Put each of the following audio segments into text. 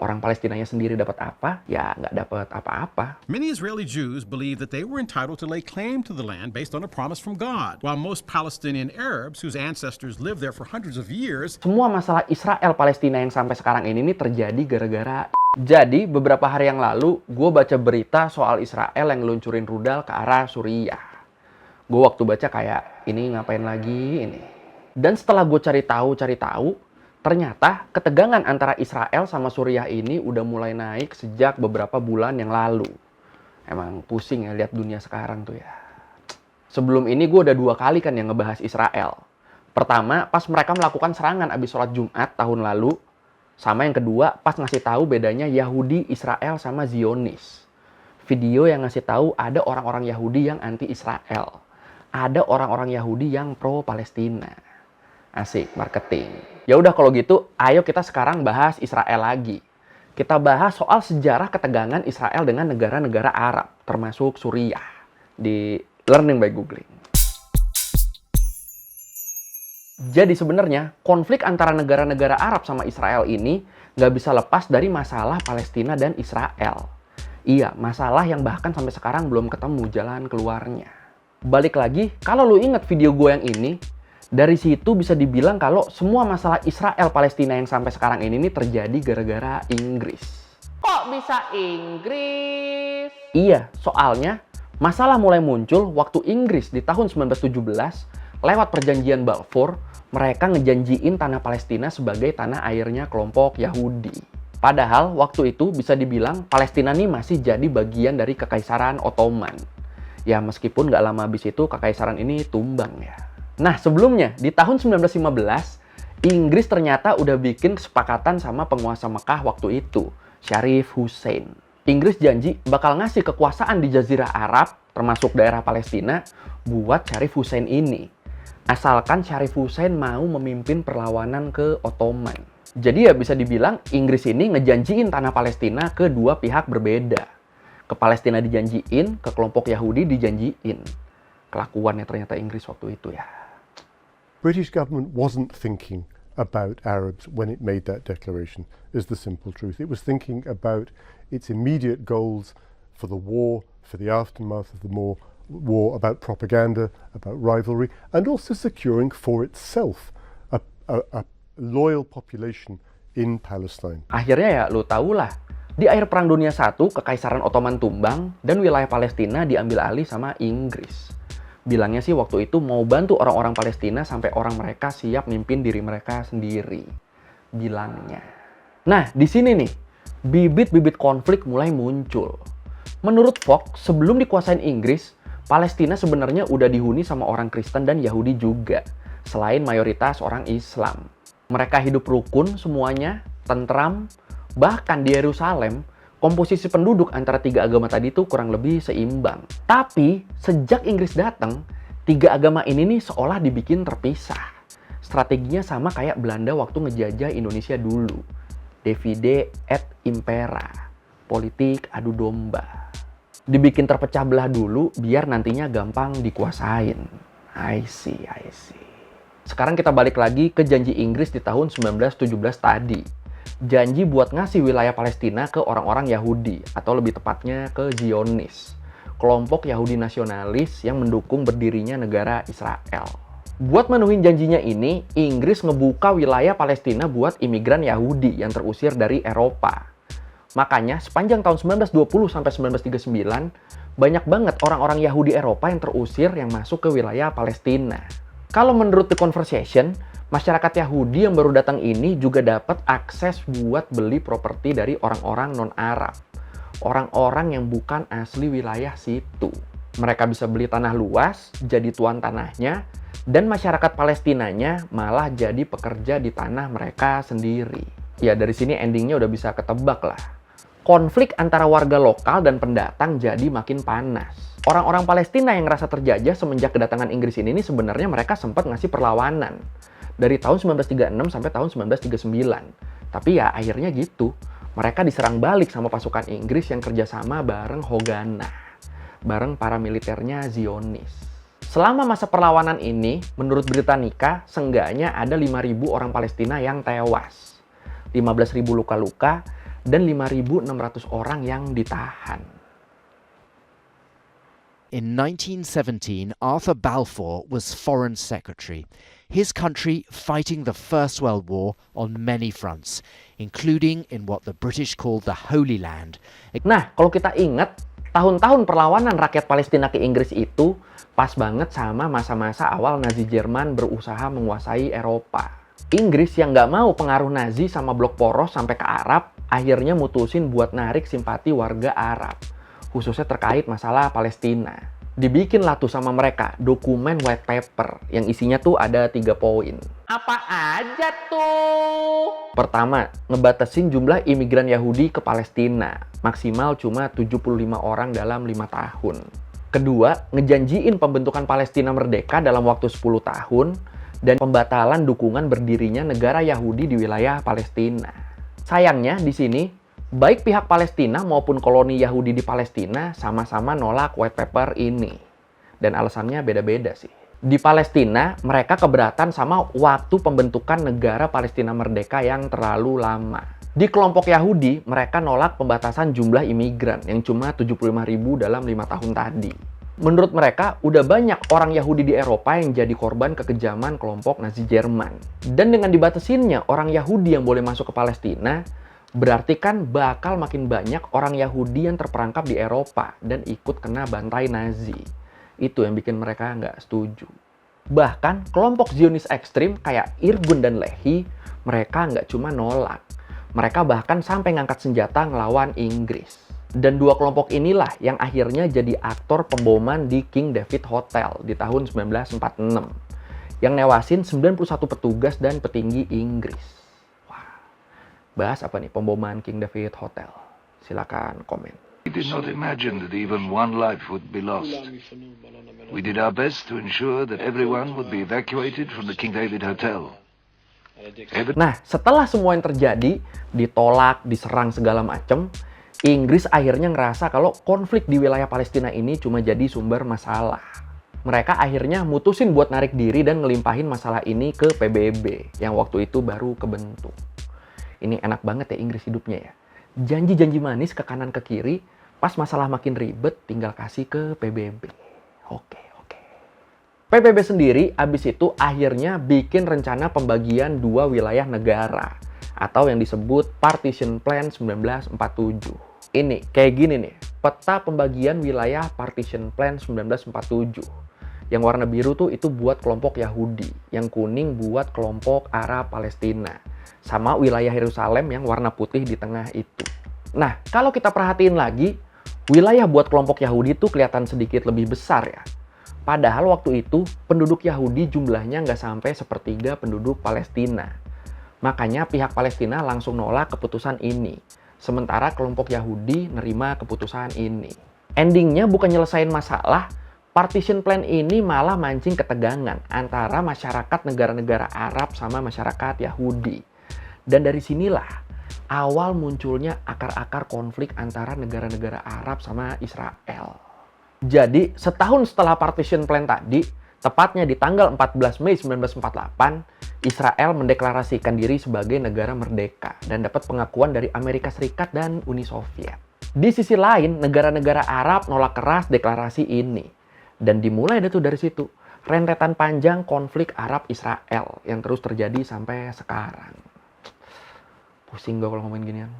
orang Palestinanya sendiri dapat apa? Ya nggak dapat apa-apa. Many Israeli Jews believe that they were entitled to lay claim to the land based on a promise from God, while most Palestinian Arabs, whose ancestors lived there for hundreds of years, Semua masalah Israel-Palestina yang sampai sekarang ini terjadi gara-gara. Jadi, beberapa hari yang lalu, gue baca berita soal Israel yang ngeluncurin rudal ke arah Suriah. Gue waktu baca kayak, ini ngapain lagi ini? Dan setelah gue cari tahu, ternyata ketegangan antara Israel sama Suriah ini udah mulai naik sejak beberapa bulan yang lalu. Emang pusing ya lihat dunia sekarang tuh ya. Sebelum ini gue udah 2 kali kan yang ngebahas Israel. Pertama, pas mereka melakukan serangan abis sholat Jumat tahun lalu. Sama yang kedua, pas ngasih tahu bedanya Yahudi, Israel, sama Zionis. Video yang ngasih tahu ada orang-orang Yahudi yang anti-Israel. Ada orang-orang Yahudi yang pro-Palestina. Asik, marketing. Ya udah kalau gitu, ayo kita sekarang bahas Israel lagi. Kita bahas soal sejarah ketegangan Israel dengan negara-negara Arab, termasuk Suriah. Di Learning by Googling. Jadi sebenarnya konflik antara negara-negara Arab sama Israel ini nggak bisa lepas dari masalah Palestina dan Israel. Iya, masalah yang bahkan sampai sekarang belum ketemu jalan keluarnya. Balik lagi, kalau lu inget video gue yang ini, dari situ bisa dibilang kalau semua masalah Israel-Palestina yang sampai sekarang ini terjadi gara-gara Inggris. Kok bisa Inggris? Iya, soalnya masalah mulai muncul waktu Inggris di tahun 1917 lewat perjanjian Balfour, mereka ngejanjiin tanah Palestina sebagai tanah airnya kelompok Yahudi. Padahal waktu itu bisa dibilang Palestina nih masih jadi bagian dari Kekaisaran Ottoman. Ya meskipun nggak lama habis itu Kekaisaran ini tumbang ya. Nah sebelumnya di tahun 1915, Inggris ternyata udah bikin kesepakatan sama penguasa Mekah waktu itu, Sharif Hussein. Inggris janji bakal ngasih kekuasaan di Jazirah Arab, termasuk daerah Palestina, buat Sharif Hussein ini. Asalkan Sharif Hussein mau memimpin perlawanan ke Ottoman. Jadi ya bisa dibilang Inggris ini ngejanjiin tanah Palestina ke dua pihak berbeda. Ke Palestina dijanjiin, ke kelompok Yahudi dijanjiin. Kelakuannya ternyata Inggris waktu itu ya. British government wasn't thinking about Arabs when it made that declaration, is the simple truth. It was thinking about its immediate goals for the war, for the aftermath of the war, about propaganda, about rivalry, and also securing for itself a loyal population in Palestine. Akhirnya ya lu tahulah, di akhir Perang Dunia I, Kekaisaran Ottoman tumbang dan wilayah Palestina diambil alih sama Inggris. Bilangnya sih waktu itu mau bantu orang-orang Palestina sampai orang mereka siap mimpin diri mereka sendiri. Bilangnya. Nah, di sini nih, bibit-bibit konflik mulai muncul. Menurut Fox, sebelum dikuasain Inggris, Palestina sebenarnya udah dihuni sama orang Kristen dan Yahudi juga, selain mayoritas orang Islam. Mereka hidup rukun semuanya, tentram, bahkan di Yerusalem, komposisi penduduk antara 3 agama tadi tuh kurang lebih seimbang. Tapi, sejak Inggris datang, 3 agama ini nih seolah dibikin terpisah. Strateginya sama kayak Belanda waktu ngejajah Indonesia dulu. Divide et impera, politik adu domba. Dibikin terpecah belah dulu biar nantinya gampang dikuasain. I see. Sekarang kita balik lagi ke janji Inggris di tahun 1917 tadi. Janji buat ngasih wilayah Palestina ke orang-orang Yahudi, atau lebih tepatnya ke Zionis, kelompok Yahudi nasionalis yang mendukung berdirinya negara Israel. Buat menuhin janjinya ini, Inggris ngebuka wilayah Palestina buat imigran Yahudi yang terusir dari Eropa. Makanya sepanjang tahun 1920 sampai 1939, banyak banget orang-orang Yahudi Eropa yang terusir yang masuk ke wilayah Palestina. Kalau menurut The Conversation, masyarakat Yahudi yang baru datang ini juga dapat akses buat beli properti dari orang-orang non-Arab. Orang-orang yang bukan asli wilayah situ. Mereka bisa beli tanah luas, jadi tuan tanahnya, dan masyarakat Palestinanya malah jadi pekerja di tanah mereka sendiri. Ya dari sini endingnya udah bisa ketebak lah. Konflik antara warga lokal dan pendatang jadi makin panas. Orang-orang Palestina yang ngerasa terjajah semenjak kedatangan Inggris ini sebenarnya mereka sempat ngasih perlawanan. Dari tahun 1936 sampai tahun 1939. Tapi ya akhirnya gitu. Mereka diserang balik sama pasukan Inggris yang kerjasama bareng Haganah. Bareng paramiliternya Zionis. Selama masa perlawanan ini, menurut Britannica, seenggaknya ada 5.000 orang Palestina yang tewas. 15.000 luka-luka, dan 5.600 orang yang ditahan. In 1917, Arthur Balfour was Foreign Secretary, his country fighting the First World War on many fronts, including in what the British called the Holy Land. Nah, kalau kita ingat, tahun-tahun perlawanan rakyat Palestina ke Inggris itu pas banget sama masa-masa awal Nazi Jerman berusaha menguasai Eropa. Inggris yang nggak mau pengaruh Nazi sama blok poros sampai ke Arab, akhirnya mutusin buat narik simpati warga Arab, khususnya terkait masalah Palestina. Dibikinlah tuh sama mereka dokumen white paper yang isinya tuh ada 3 poin. Apa aja tuh? Pertama, ngebatasin jumlah imigran Yahudi ke Palestina, maksimal cuma 75 orang dalam 5 tahun. Kedua, ngejanjiin pembentukan Palestina merdeka dalam waktu 10 tahun dan pembatalan dukungan berdirinya negara Yahudi di wilayah Palestina. Sayangnya di sini, baik pihak Palestina maupun koloni Yahudi di Palestina sama-sama nolak white paper ini. Dan alasannya beda-beda sih. Di Palestina, mereka keberatan sama waktu pembentukan negara Palestina merdeka yang terlalu lama. Di kelompok Yahudi, mereka nolak pembatasan jumlah imigran yang cuma 75.000 dalam 5 tahun tadi. Menurut mereka, udah banyak orang Yahudi di Eropa yang jadi korban kekejaman kelompok Nazi Jerman. Dan dengan dibatasinnya orang Yahudi yang boleh masuk ke Palestina, berarti kan bakal makin banyak orang Yahudi yang terperangkap di Eropa dan ikut kena bantai Nazi. Itu yang bikin mereka nggak setuju. Bahkan kelompok Zionis ekstrim kayak Irgun dan Lehi, mereka nggak cuma nolak. Mereka bahkan sampai ngangkat senjata ngelawan Inggris. Dan 2 kelompok inilah yang akhirnya jadi aktor pemboman di King David Hotel di tahun 1946. Yang newasin 91 petugas dan petinggi Inggris. Bahas apa nih pemboman King David Hotel? Silakan komen. We did not imagine that even one life would be lost. We did our best to ensure that everyone would be evacuated from the King David Hotel. Nah, setelah semua yang terjadi, ditolak, diserang segala macem, Inggris akhirnya ngerasa kalau konflik di wilayah Palestina ini cuma jadi sumber masalah. Mereka akhirnya mutusin buat narik diri dan ngelimpahin masalah ini ke PBB yang waktu itu baru kebentuk. Ini enak banget ya Inggris hidupnya ya. Janji-janji manis ke kanan ke kiri, pas masalah makin ribet tinggal kasih ke PBB. Oke. PBB sendiri abis itu akhirnya bikin rencana pembagian 2 wilayah negara atau yang disebut Partition Plan 1947. Ini kayak gini nih, peta pembagian wilayah Partition Plan 1947. Yang warna biru tuh itu buat kelompok Yahudi, yang kuning buat kelompok Arab Palestina, sama wilayah Yerusalem yang warna putih di tengah itu. Nah, kalau kita perhatiin lagi, wilayah buat kelompok Yahudi tuh kelihatan sedikit lebih besar ya. Padahal waktu itu penduduk Yahudi jumlahnya nggak sampai 1/3 penduduk Palestina. Makanya pihak Palestina langsung nolak keputusan ini. Sementara kelompok Yahudi nerima keputusan ini. Endingnya bukan nyelesain masalah, Partition Plan ini malah mancing ketegangan antara masyarakat negara-negara Arab sama masyarakat Yahudi. Dan dari sinilah awal munculnya akar-akar konflik antara negara-negara Arab sama Israel. Jadi, setahun setelah Partition Plan tadi, tepatnya di tanggal 14 Mei 1948, Israel mendeklarasikan diri sebagai negara merdeka dan dapat pengakuan dari Amerika Serikat dan Uni Soviet. Di sisi lain, negara-negara Arab nolak keras deklarasi ini. Dan dimulai deh tuh dari situ, rentetan panjang konflik Arab-Israel yang terus terjadi sampai sekarang. Pusing gue kalau ngomongin ginian.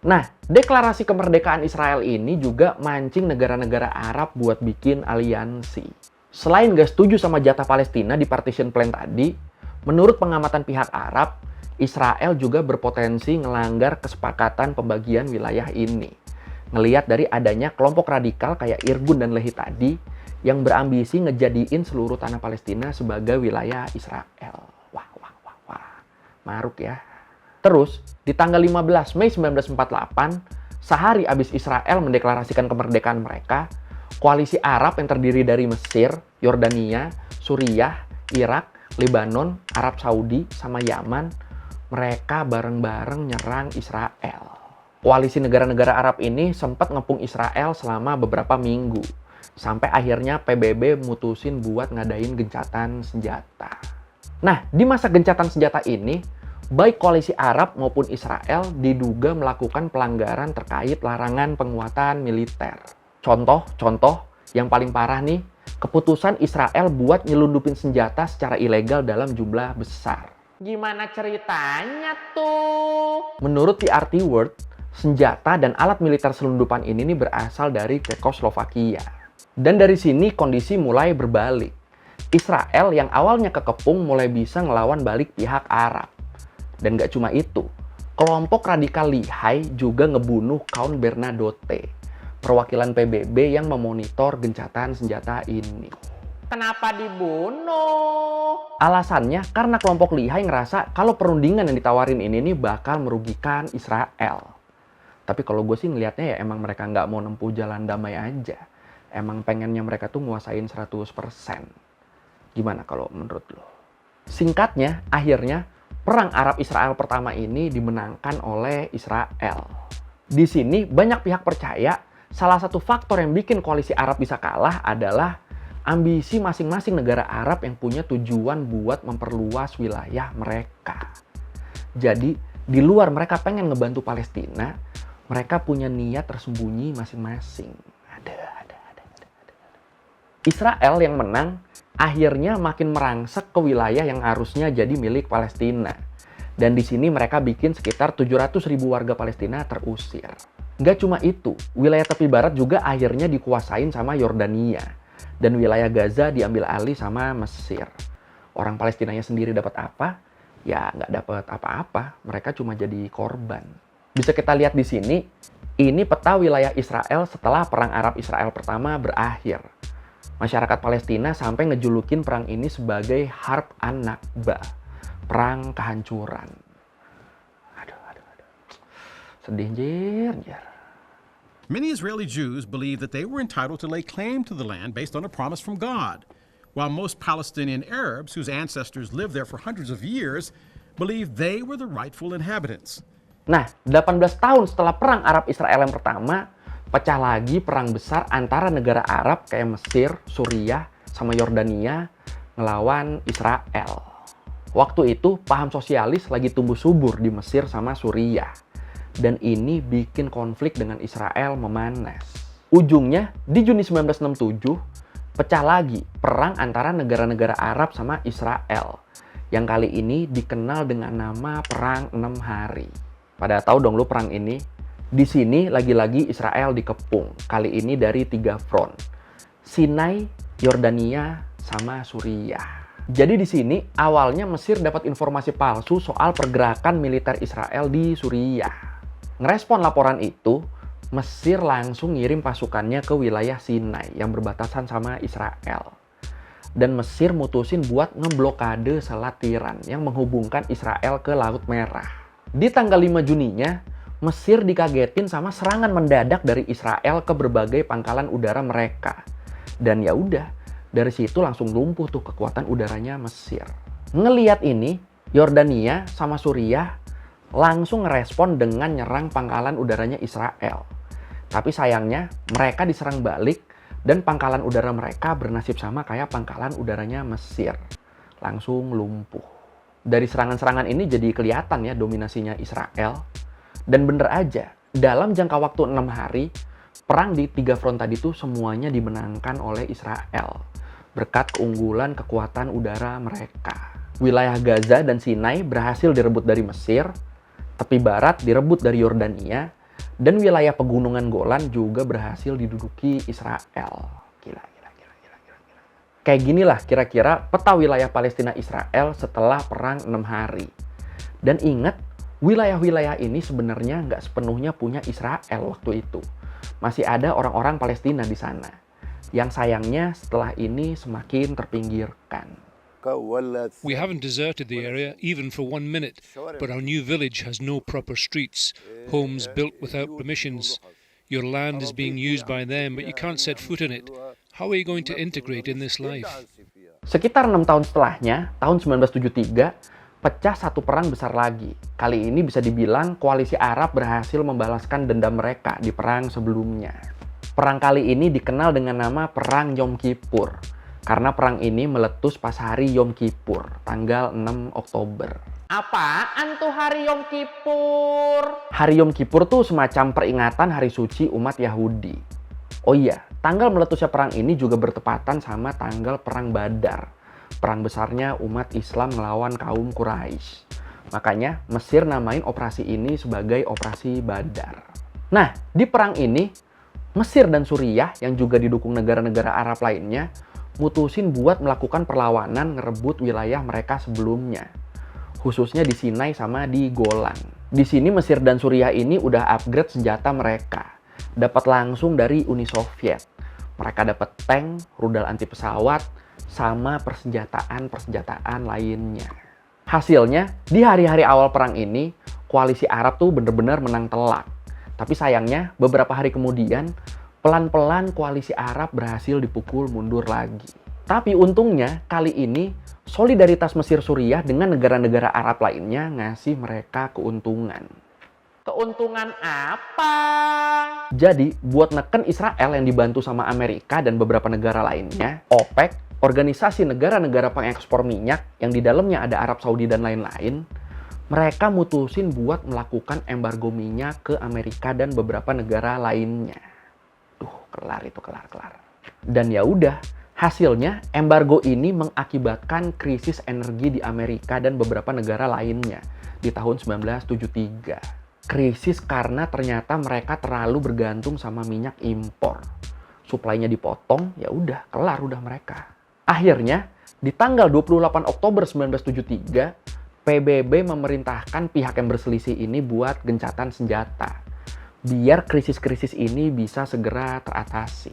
Nah, deklarasi kemerdekaan Israel ini juga mancing negara-negara Arab buat bikin aliansi. Selain gak setuju sama jatah Palestina di Partition Plan tadi, menurut pengamatan pihak Arab, Israel juga berpotensi ngelanggar kesepakatan pembagian wilayah ini. Ngelihat dari adanya kelompok radikal kayak Irgun dan Lehi tadi, yang berambisi ngejadiin seluruh tanah Palestina sebagai wilayah Israel. Wah. Maruk ya. Terus, di tanggal 15 Mei 1948, sehari abis Israel mendeklarasikan kemerdekaan mereka, koalisi Arab yang terdiri dari Mesir, Yordania, Suriah, Irak, Lebanon, Arab Saudi, sama Yaman, mereka bareng-bareng nyerang Israel. Koalisi negara-negara Arab ini sempat ngepung Israel selama beberapa minggu, sampai akhirnya PBB mutusin buat ngadain gencatan senjata. Nah, di masa gencatan senjata ini, Baik koalisi Arab maupun Israel diduga melakukan pelanggaran terkait larangan penguatan militer. Contoh yang paling parah nih, keputusan Israel buat nyelundupin senjata secara ilegal dalam jumlah besar. Gimana ceritanya tuh? Menurut TRT World, senjata dan alat militer selundupan ini nih berasal dari Cekoslovakia. Dan dari sini kondisi mulai berbalik. Israel yang awalnya kekepung mulai bisa ngelawan balik pihak Arab. Dan gak cuma itu, kelompok radikal lihai juga ngebunuh Count Bernadotte, perwakilan PBB yang memonitor gencatan senjata ini. Kenapa dibunuh? Alasannya karena kelompok lihai ngerasa kalau perundingan yang ditawarin ini nih bakal merugikan Israel. Tapi kalau gue sih ngelihatnya ya emang mereka nggak mau nempuh jalan damai aja. Emang pengennya mereka tuh nguasain 100%. Gimana kalau menurut lo? Singkatnya, akhirnya Perang Arab-Israel pertama ini dimenangkan oleh Israel. Di sini banyak pihak percaya salah satu faktor yang bikin koalisi Arab bisa kalah adalah ambisi masing-masing negara Arab yang punya tujuan buat memperluas wilayah mereka. Jadi, di luar mereka pengen ngebantu Palestina, mereka punya niat tersembunyi masing-masing. Israel yang menang akhirnya makin merangsek ke wilayah yang harusnya jadi milik Palestina. Dan di sini mereka bikin sekitar 700.000 warga Palestina terusir. Nggak cuma itu, wilayah tepi barat juga akhirnya dikuasain sama Yordania. Dan wilayah Gaza diambil alih sama Mesir. Orang Palestinanya sendiri dapat apa? Ya nggak dapat apa-apa, mereka cuma jadi korban. Bisa kita lihat di sini, ini peta wilayah Israel setelah Perang Arab-Israel pertama berakhir. Masyarakat Palestina sampai ngejulukin perang ini sebagai Harb an-Nakba, perang kehancuran. Aduh. Sedih jir. Many Israeli Jews believed that they were entitled to lay claim to the land based on a promise from God, while most Palestinian Arabs, whose ancestors lived there for hundreds of years, believed they were the rightful inhabitants. Nah, 18 tahun setelah Perang Arab-Israel yang pertama, pecah lagi perang besar antara negara Arab kayak Mesir, Suriah, sama Yordania ngelawan Israel. Waktu itu paham sosialis lagi tumbuh subur di Mesir sama Suriah. Dan ini bikin konflik dengan Israel memanas. Ujungnya di Juni 1967 pecah lagi perang antara negara-negara Arab sama Israel. Yang kali ini dikenal dengan nama Perang 6 Hari. Pada tahu dong lu perang ini? Di sini lagi-lagi Israel dikepung, kali ini dari 3 front. Sinai, Yordania, sama Suriah. Jadi di sini awalnya Mesir dapat informasi palsu soal pergerakan militer Israel di Suriah. Ngerespon laporan itu, Mesir langsung ngirim pasukannya ke wilayah Sinai yang berbatasan sama Israel. Dan Mesir mutusin buat ngeblokade Selat Tiran yang menghubungkan Israel ke Laut Merah. Di tanggal 5 Juninya, Mesir dikagetin sama serangan mendadak dari Israel ke berbagai pangkalan udara mereka. Dan ya udah, dari situ langsung lumpuh tuh kekuatan udaranya Mesir. Ngeliat ini, Yordania sama Suriah langsung ngerespon dengan nyerang pangkalan udaranya Israel. Tapi sayangnya mereka diserang balik dan pangkalan udara mereka bernasib sama kayak pangkalan udaranya Mesir. Langsung lumpuh. Dari serangan-serangan ini jadi kelihatan ya dominasinya Israel. Dan bener aja, dalam jangka waktu 6 hari, perang di 3 front tadi tuh semuanya dimenangkan oleh Israel. Berkat keunggulan kekuatan udara mereka. Wilayah Gaza dan Sinai berhasil direbut dari Mesir, tepi barat direbut dari Yordania, dan wilayah pegunungan Golan juga berhasil diduduki Israel. Gila. Kayak ginilah kira-kira peta wilayah Palestina Israel setelah perang 6 hari. Dan ingat, wilayah-wilayah ini sebenarnya nggak sepenuhnya punya Israel waktu itu. Masih ada orang-orang Palestina di sana. Yang sayangnya setelah ini semakin terpinggirkan. We haven't deserted the area even for 1 minute, but our new village has no proper streets, homes built without permissions. Your land is being used by them, but you can't set foot in it. How are you going to integrate in this life? Sekitar 6 tahun setelahnya, tahun 1973, pecah satu perang besar lagi. Kali ini bisa dibilang koalisi Arab berhasil membalaskan dendam mereka di perang sebelumnya. Perang kali ini dikenal dengan nama Perang Yom Kippur. Karena perang ini meletus pas hari Yom Kippur, tanggal 6 Oktober. Apaan tuh hari Yom Kippur? Hari Yom Kippur tuh semacam peringatan hari suci umat Yahudi. Oh iya, tanggal meletusnya perang ini juga bertepatan sama tanggal perang Badar. Perang besarnya umat Islam melawan kaum Quraisy. Makanya Mesir namain operasi ini sebagai Operasi Badar. Nah, di perang ini, Mesir dan Suriah yang juga didukung negara-negara Arab lainnya mutusin buat melakukan perlawanan ngerebut wilayah mereka sebelumnya. Khususnya di Sinai sama di Golan. Di sini Mesir dan Suriah ini udah upgrade senjata mereka. Dapat langsung dari Uni Soviet. Mereka dapat tank, rudal anti pesawat, sama persenjataan lainnya. Hasilnya, di hari-hari awal perang ini, koalisi Arab tuh bener-bener menang telak. Tapi sayangnya, beberapa hari kemudian, pelan-pelan koalisi Arab berhasil dipukul mundur lagi. Tapi untungnya, kali ini, solidaritas Mesir Suriah dengan negara-negara Arab lainnya ngasih mereka keuntungan. Keuntungan apa? Jadi, buat neken Israel yang dibantu sama Amerika dan beberapa negara lainnya, OPEC, organisasi negara-negara pengekspor minyak yang di dalamnya ada Arab Saudi dan lain-lain, mereka mutusin buat melakukan embargo minyak ke Amerika dan beberapa negara lainnya. Kelar. Dan ya udah, hasilnya embargo ini mengakibatkan krisis energi di Amerika dan beberapa negara lainnya di tahun 1973. Krisis karena ternyata mereka terlalu bergantung sama minyak impor. Suplainya dipotong, ya udah, kelar udah mereka. Akhirnya, di tanggal 28 Oktober 1973, PBB memerintahkan pihak yang berselisih ini buat gencatan senjata. Biar krisis-krisis ini bisa segera teratasi.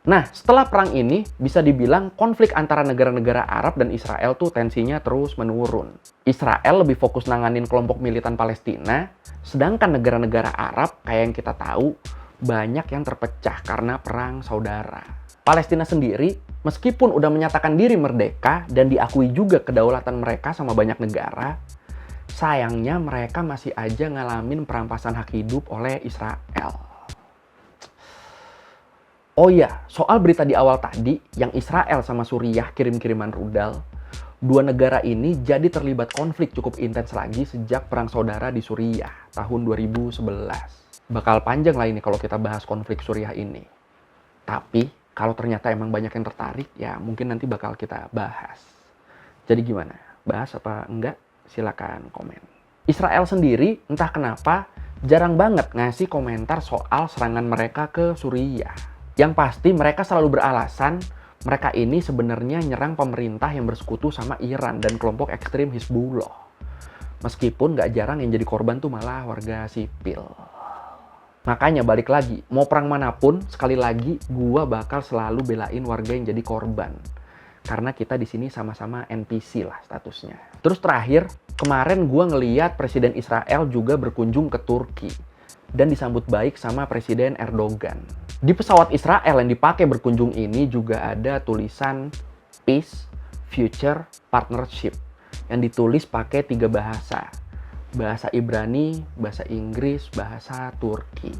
Nah, setelah perang ini, bisa dibilang konflik antara negara-negara Arab dan Israel tuh tensinya terus menurun. Israel lebih fokus nanganin kelompok militan Palestina, sedangkan negara-negara Arab, kayak yang kita tahu, banyak yang terpecah karena perang saudara. Palestina sendiri, meskipun udah menyatakan diri merdeka dan diakui juga kedaulatan mereka sama banyak negara, sayangnya mereka masih aja ngalamin perampasan hak hidup oleh Israel. Oh iya, soal berita di awal tadi, yang Israel sama Suriah kirim-kiriman rudal, dua negara ini jadi terlibat konflik cukup intens lagi sejak perang saudara di Suriah tahun 2011. Bakal panjang lah ini kalau kita bahas konflik Suriah ini. Tapi, kalau ternyata emang banyak yang tertarik, ya mungkin nanti bakal kita bahas. Jadi gimana? Bahas apa enggak? Silakan komen. Israel sendiri, entah kenapa, jarang banget ngasih komentar soal serangan mereka ke Suriah. Yang pasti mereka selalu beralasan mereka ini sebenarnya nyerang pemerintah yang bersekutu sama Iran dan kelompok ekstrim Hizbullah. Meskipun nggak jarang yang jadi korban tuh malah warga sipil. Makanya balik lagi, mau perang manapun, sekali lagi gua bakal selalu belain warga yang jadi korban. Karena kita di sini sama-sama NPC lah statusnya. Terus terakhir, kemarin gua ngeliat Presiden Israel juga berkunjung ke Turki dan disambut baik sama Presiden Erdogan. Di pesawat Israel yang dipakai berkunjung ini juga ada tulisan Peace, Future, Partnership yang ditulis pakai 3 bahasa. Bahasa Ibrani, bahasa Inggris, bahasa Turki.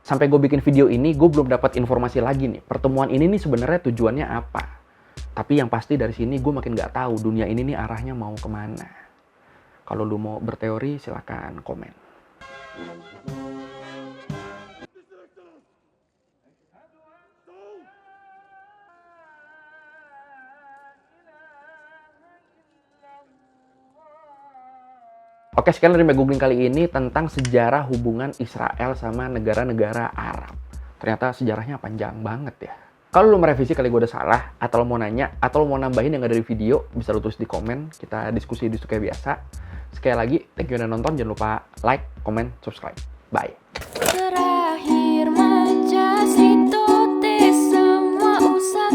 Sampai gue bikin video ini, gue belum dapat informasi lagi nih. Pertemuan ini nih sebenarnya tujuannya apa? Tapi yang pasti dari sini gue makin gak tahu dunia ini nih arahnya mau kemana. Kalau lu mau berteori, silakan komen. Oke, sekian dari Googling kali ini tentang sejarah hubungan Israel sama negara-negara Arab. Ternyata sejarahnya panjang banget ya. Kalau lu merevisi kali gue udah salah, atau lo mau nanya, atau lo mau nambahin yang ada di video, bisa lu tulis di komen. Kita diskusi kayak biasa. Sekali lagi, thank you udah nonton. Jangan lupa like, comment, subscribe. Bye. Terakhir majas itu semua usah